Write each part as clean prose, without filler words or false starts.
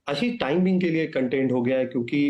आशीष time being के लिए content हो गया है क्योंकि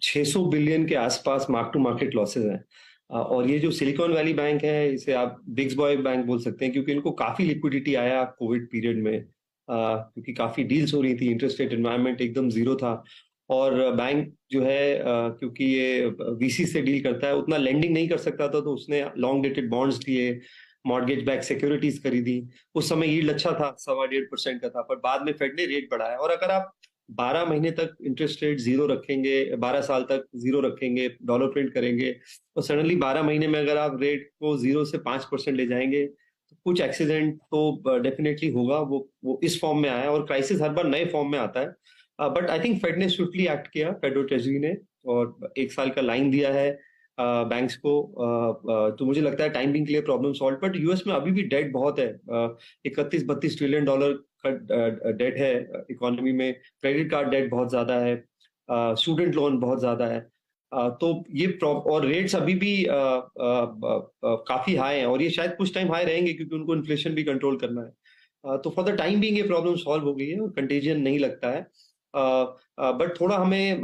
600 बिलियन के आसपास मार्क टू मार्केट लॉसेस हैं। और ये जो सिलिकॉन वैली बैंक है इसे आप बिग्स बॉय बैंक बोल सकते हैं क्योंकि इनको काफी लिक्विडिटी आया कोविड पीरियड में, क्योंकि काफी डील्स हो रही थी, इंटरेस्ट रेट एनवायरनमेंट एकदम जीरो था। और बैंक जो है क्योंकि ये वीसी से डील करता है उतना लेंडिंग नहीं कर सकता था, तो उसने लॉन्ग डेटेड बॉन्ड्स लिए, मॉर्गेज बैक सिक्योरिटीज खरीदी। उस समय यील्ड अच्छा था, 1.25% का था, पर बाद में फेड ने रेट बढ़ाया। और अगर आप 12 महीने तक इंटरेस्ट रेट जीरो रखेंगे, 12 साल तक जीरो रखेंगे, डॉलर प्रिंट करेंगे, और सडनली 12 महीने में अगर आप रेट को 0 से 5% ले जाएंगे तो कुछ एक्सीडेंट तो डेफिनेटली होगा। वो इस फॉर्म में आया, और क्राइसिस हर बार नए फॉर्म में आता है। बट आई थिंक फेड ने स्विफ्टली एक्ट किया, फेडरल ट्रेजरी ने, और 1 साल का लाइन दिया है बैंक्स को। तो मुझे लगता है टाइमिंग के लिए प्रॉब्लम सॉल्व। बट यूएस में अभी भी डेट बहुत है, 31-32 ट्रिलियन डॉलर का डेट है इकोनॉमी में। क्रेडिट कार्ड डेट बहुत ज्यादा है, स्टूडेंट लोन बहुत ज्यादा है। तो ये और रेट्स अभी भी काफी हाई हैं, और ये शायद कुछ टाइम हाई रहेंगे क्योंकि उनको इन्फ्लेशन भी कंट्रोल करना है। तो फॉर द टाइम बीइंग ये प्रॉब्लम सॉल्व हो गई है और कंटेजियन नहीं लगता है। बट थोड़ा हमें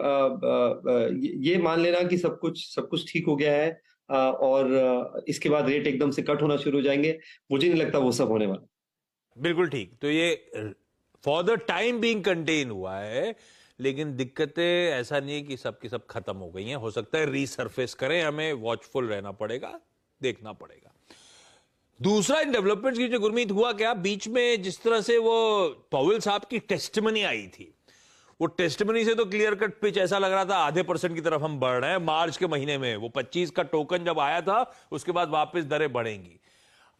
ये मान लेना कि सब कुछ ठीक हो गया है, और इसके बाद रेट एकदम से कट होना शुरू हो जाएंगे, मुझे नहीं लगता वो सब होने वाला। बिल्कुल ठीक। तो ये for the time being contain हुआ है, लेकिन दिक्कतें ऐसा नहीं है कि सब की सब खत्म हो गई हैं। हो सकता है रीसरफेस करें, हमें वॉचफुल रहना पड़ेगा, देखना पड़ेगा। दूसरा, इन डेवलपमेंट्स की जो गुरमीत हुआ क्या, बीच में जिस तरह से वो पॉवेल साहब की टेस्टिमनी आई थी, वो टेस्टिमनी से तो क्लियर कट पिच ऐसा लग रहा था आधे % की तरफ हम बढ़ रहे हैं। मार्च के महीने में वो 25 का टोकन जब आया था, उसके बाद वापस दरें बढ़ेंगी।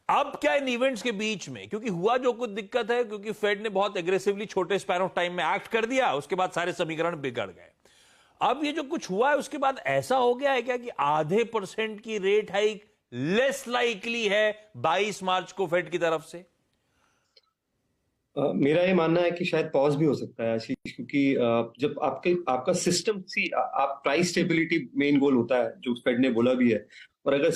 अब क्या इन इवेंट्स के बीच में, क्योंकि हुआ जो कुछ दिक्कत है, क्योंकि फेड ने बहुत एग्रेसिवली छोटे स्पैन ऑफ टाइम में एक्ट कर दिया, उसके बाद सारे समीकरण बिगड़ गए। अब ये जो कुछ हुआ है उसके बाद ऐसा हो गया है क्या कि आधे % की रेट हाइक लेस लाइकली है 22 मार्च को फेड की तरफ से? मेरा ये मानना है कि शायद पॉज भी हो सकता है आशीष, क्योंकि जब आपका सिस्टम आप प्राइस स्टेबिलिटी मेन गोल होता है, जो फेड ने बोला भी है। और अगर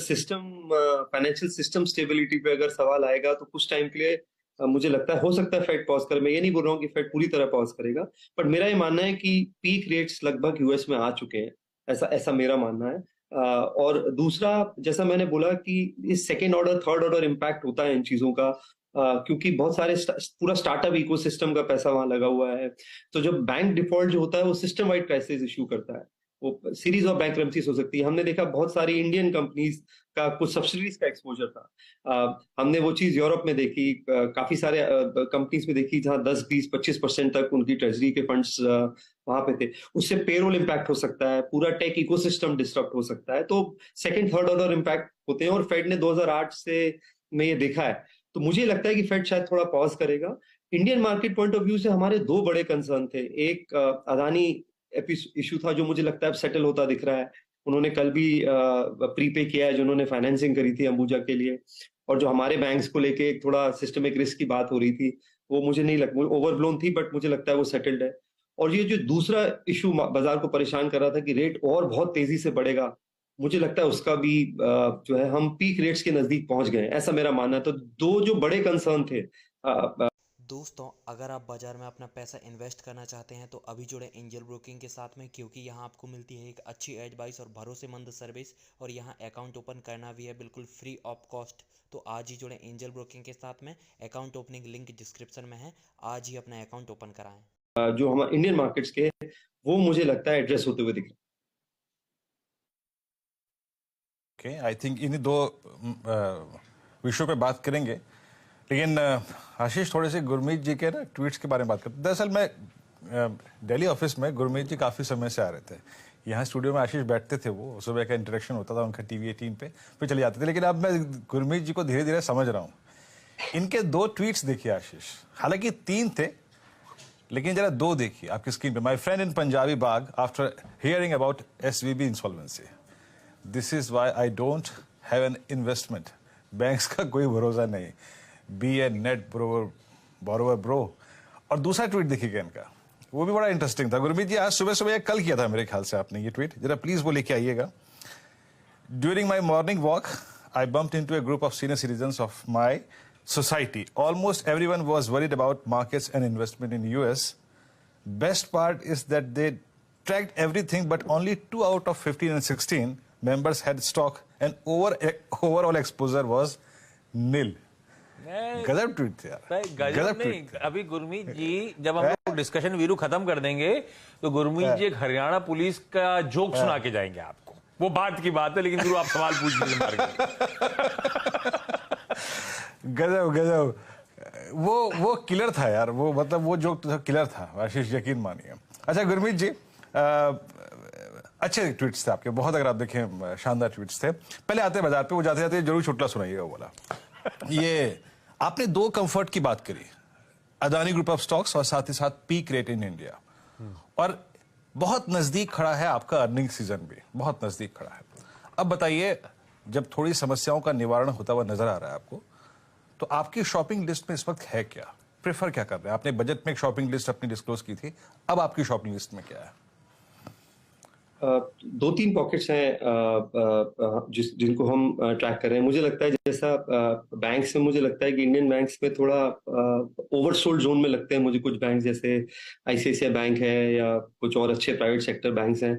फाइनेंशियल सिस्टम स्टेबिलिटी पे अगर सवाल आएगा तो कुछ टाइम के लिए मुझे लगता है हो सकता है फेड पॉज करे। मैं ये नहीं बोल रहा हूँ कि फेड पूरी तरह पॉज करेगा, बट मेरा ये मानना है कि पीक रेट्स लगभग यूएस में आ चुके हैं, ऐसा ऐसा मेरा मानना है। और दूसरा, जैसा मैंने बोला कि इस second order third order impact होता है इन चीजों का, क्योंकि बहुत सारे पूरा स्टार्टअप इकोसिस्टम का पैसा वहां लगा हुआ है। तो जब बैंक डिफॉल्ट जो होता है वो सिस्टम वाइड क्राइसिस इशू करता है, वो सीरीज ऑफ बैंक्रप्सीज हो सकती है। हमने देखा बहुत सारी इंडियन कंपनीज का कुछ सब्सिडीज का एक्सपोजर था। हमने वो चीज यूरोप में देखी, काफी सारे कंपनीज में देखी जहां 10-20-25% तक उनकी ट्रेजरी के फंड्स वहां पे थे। उससे पेरोल इम्पैक्ट हो सकता है, पूरा टेक इकोसिस्टम डिस्टर्ब हो सकता है। तो सेकंड थर्ड ऑर्डर इम्पैक्ट होते हैं, और फेड ने 2008 से में ये देखा है। तो मुझे लगता है कि फेड शायद थोड़ा पॉज करेगा। Indian market point of view से हमारे दो बड़े कंसर्न थे। एक अदानी इशू था, जो मुझे लगता है अब सेटल होता दिख रहा है। उन्होंने कल भी प्रीपे किया है जो उन्होंने फाइनेंसिंग करी थी अंबुजा के लिए। और जो हमारे बैंक्स को लेके एक थोड़ा सिस्टमिक रिस्क की बात हो रही थी, वो मुझे नहीं लगता, ओवरब्लोन थी, बट मुझे लगता है वो सेटल्ड है। और ये जो दूसरा इशू बाजार को परेशान कर रहा था कि रेट और बहुत तेजी से बढ़ेगा, मुझे लगता है उसका भी जो है हम पीक रेट्स के नजदीक पहुंच गए, ऐसा मेरा मानना है। तो दो जो बड़े कंसर्न थे। दोस्तों, अगर आप बाजार में अपना पैसा इन्वेस्ट करना चाहते हैं तो अभी जुड़े एंजल ब्रोकिंग के साथ में, क्योंकि यहां आपको मिलती है एक अच्छी एडवाइस और भरोसेमंद सर्विस, और यहां अकाउंट ओपन करना भी है बिल्कुल फ्री ऑफ कॉस्ट। तो आज ही जुड़े एंजल ब्रोकिंग के साथ में। अकाउंट ओपनिंग लिंक डिस्क्रिप्शन में है, आज ही अपना अकाउंट ओपन कराएं। जो हमारे इंडियन मार्केट्स के, वो मुझे लगता है एड्रेस होते हुए दिख रहे। आई थिंक इन्हीं दो विषयों पे बात करेंगे, लेकिन आशीष थोड़े से गुरमीत जी के ना ट्वीट्स के बारे में बात करते। दरअसल मैं दिल्ली ऑफिस में, गुरमीत जी काफ़ी समय से आ रहे थे यहाँ स्टूडियो में। आशीष बैठते थे, वो सुबह का इंटरेक्शन होता था उनका TV 18 पे, फिर चले जाते थे। लेकिन अब मैं गुरमीत जी को धीरे धीरे समझ रहा हूँ। इनके 2 ट्वीट्स देखिए आशीष, हालांकि 3 थे, लेकिन जरा 2 देखिए आपकी स्क्रीन पे। My friend in Punjabi Bagh after hearing about SVB insolvency, this is why I don't have an investment. Banks का कोई भरोसा नहीं, be a net borrower bro. और दूसरा ट्वीट देखिएगा इनका, वो भी बड़ा इंटरेस्टिंग था। गुरमीत जी आज सुबह सुबह कल किया था मेरे ख्याल से आपने ये ट्वीट, जरा प्लीज वो लेके आइएगा। During my morning walk I bumped into A group of senior citizens of my society. Almost everyone was worried about markets and investment in US. Best part is that they tracked everything, but only 2 out of 15 and 16 members had stock, and overall exposure was nil. गजब tweet थे यार, गजब नहीं। अभी गुरमीत जी जब हम लोग discussion Veeru खत्म कर देंगे तो गुरमीत जी एक हरियाणा पुलिस का जोक सुना के जाएंगे आपको। वो बात की बात है, लेकिन गुरु आप सवाल पूछ लीजिए। गजब गजब, वो किलर था यार, वो मतलब वो जोक तो किलर था आशीष, यकीन मानिए। अच्छा गुरमीत जी, अच्छे ट्वीट्स थे आपके बहुत, अगर आप देखें शानदार ट्वीट्स थे। पहले आते बाजार पे, वो जाते जाते जरूर चुटला सुनाइएगा बोला। ये आपने 2 कंफर्ट की बात करी, अदानी ग्रुप ऑफ स्टॉक्स और साथ ही साथ पीक रेट इन इंडिया, और बहुत नजदीक खड़ा है आपका अर्निंग सीजन भी, बहुत नजदीक खड़ा है। अब बताइए, जब थोड़ी समस्याओं का निवारण होता हुआ नजर आ रहा है आपको, तो आपकी शॉपिंग लिस्ट में इस वक्त है क्या, प्रेफर क्या कर रहे हैं? आपने बजट में एक शॉपिंग लिस्ट अपनी डिस्क्लोज की थी, अब आपकी शॉपिंग लिस्ट में क्या है? 2-3 पॉकेट्स हैं जिनको हम ट्रैक कर रहे हैं। मुझे लगता है जैसा बैंक्स में, मुझे लगता है कि इंडियन बैंक्स में थोड़ा ओवरसोल्ड जोन में लगते हैं मुझे कुछ बैंक, जैसे आईसीआईसीआई बैंक है या कुछ और अच्छे प्राइवेट सेक्टर बैंक्स हैं।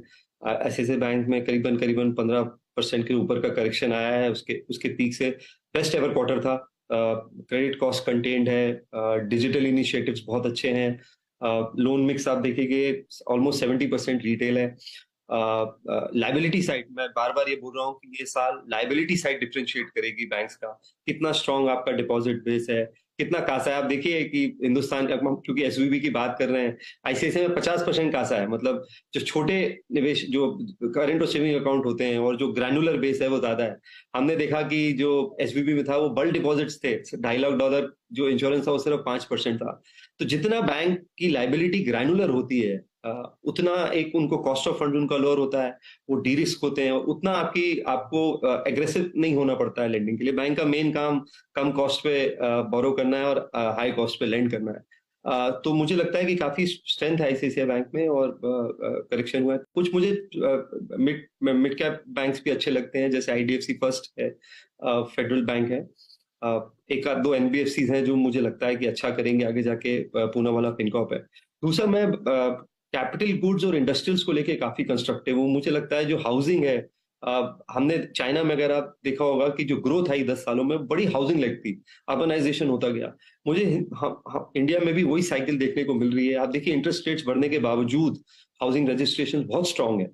आईसीआईसीआई बैंक में करीबन 15% के ऊपर का करेक्शन आया है उसके पीक से। बेस्ट एवर क्वार्टर था, क्रेडिट कॉस्ट कंटेन्ड है, डिजिटल इनिशिएटिव्स बहुत अच्छे हैं, लोन मिक्स आप देखेंगे ऑलमोस्ट 70% रिटेल है। लाइबिलिटी साइड, मैं बार बार ये बोल रहा हूँ कि ये साल लाइबिलिटी साइड डिफरेंशिएट करेगी बैंक्स का, कितना स्ट्रांग आपका डिपॉजिट बेस है, कितना कासा है। आप देखिए कि हिंदुस्तान, क्योंकि एसवीबी की बात कर रहे हैं, आईसीआईसीआई में 50% कासा है, मतलब जो छोटे निवेश, जो करंट और सेविंग अकाउंट होते हैं और जो ग्रैनुलर बेस है वो ज्यादा है। हमने देखा कि जो एसवीबी में था वो बल्क डिपॉजिट्स थे, $2.5 लाख, जो इंश्योरेंस था वो सिर्फ 5% था। तो जितना बैंक की लाइबिलिटी ग्रैनुलर होती है, उतना एक उनको कॉस्ट ऑफ फंड उनका लोअर होता है, वो डी रिस्क होते हैं, उतना आपको एग्रेसिव नहीं होना पड़ता है लेंडिंग के लिए। बैंक का मेन काम कम कॉस्ट पे बोरो करना है और हाई कॉस्ट पे लेंड करना है। तो मुझे लगता है कि काफी स्ट्रेंथ है आईसीआईसीआई बैंक में, और करेक्शन हुआ है कुछ। मुझे मिड कैप बैंक्स भी अच्छे लगते हैं, जैसे आईडीएफसी फर्स्ट है, फेडरल बैंक है, एक आध 2 एनबीएफसी हैं जो मुझे लगता है कि अच्छा करेंगे आगे जाके, पूना वाला फिनकॉप है। दूसरा, मैं कैपिटल गुड्स और इंडस्ट्रियल्स को लेके काफी कंस्ट्रक्टिव हूँ। मुझे लगता है जो हाउसिंग है, हमने चाइना में अगर आप देखा होगा कि जो ग्रोथ आई 10 सालों में, बड़ी हाउसिंग लेग थी, अर्बनाइजेशन होता गया। मुझे इंडिया में भी वही साइकिल देखने को मिल रही है। आप देखिए इंटरेस्ट रेट्स बढ़ने के बावजूद हाउसिंग रजिस्ट्रेशन बहुत स्ट्रांग है।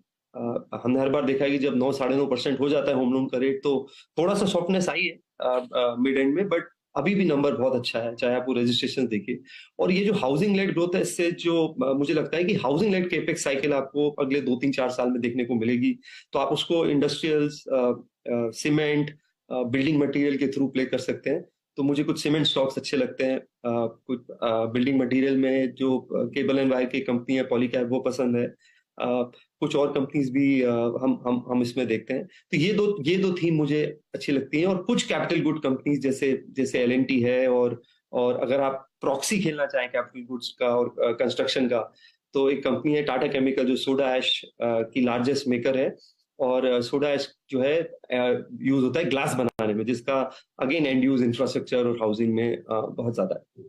हमने हर बार देखा है कि जब 9-9.5% हो जाता है होम लोन का रेट, तो थोड़ा सा सॉफ्टनेस आई है मिड एंड में, बट अभी भी नंबर बहुत अच्छा है, चाहे आप वो रजिस्ट्रेशन देखिए। और ये जो हाउसिंग लेड ग्रोथ है, इससे जो मुझे लगता है कि हाउसिंग लेड केपेक्स साइकिल आपको अगले 2-3-4 साल में देखने को मिलेगी। तो आप उसको इंडस्ट्रियल्स, सीमेंट, बिल्डिंग मटेरियल के थ्रू प्ले कर सकते हैं। तो मुझे कुछ सीमेंट स्टॉक्स अच्छे लगते हैं, कुछ बिल्डिंग मटेरियल में जो केबल एंड वायर की कंपनी है पॉलीकैब, वो पसंद है। कुछ और कंपनीज भी हम इसमें देखते हैं। तो ये दो थीम मुझे अच्छी लगती हैं। और कुछ कैपिटल गुड कंपनीज जैसे एलएनटी है, और अगर आप प्रॉक्सी खेलना चाहें कैपिटल गुड्स का और कंस्ट्रक्शन का, तो एक कंपनी है टाटा केमिकल, जो सोडा ऐश की लार्जेस्ट मेकर है, और सोडा ऐश जो है यूज होता है ग्लास बनाने में, जिसका अगेन एंड यूज इंफ्रास्ट्रक्चर और हाउसिंग में बहुत ज्यादा है।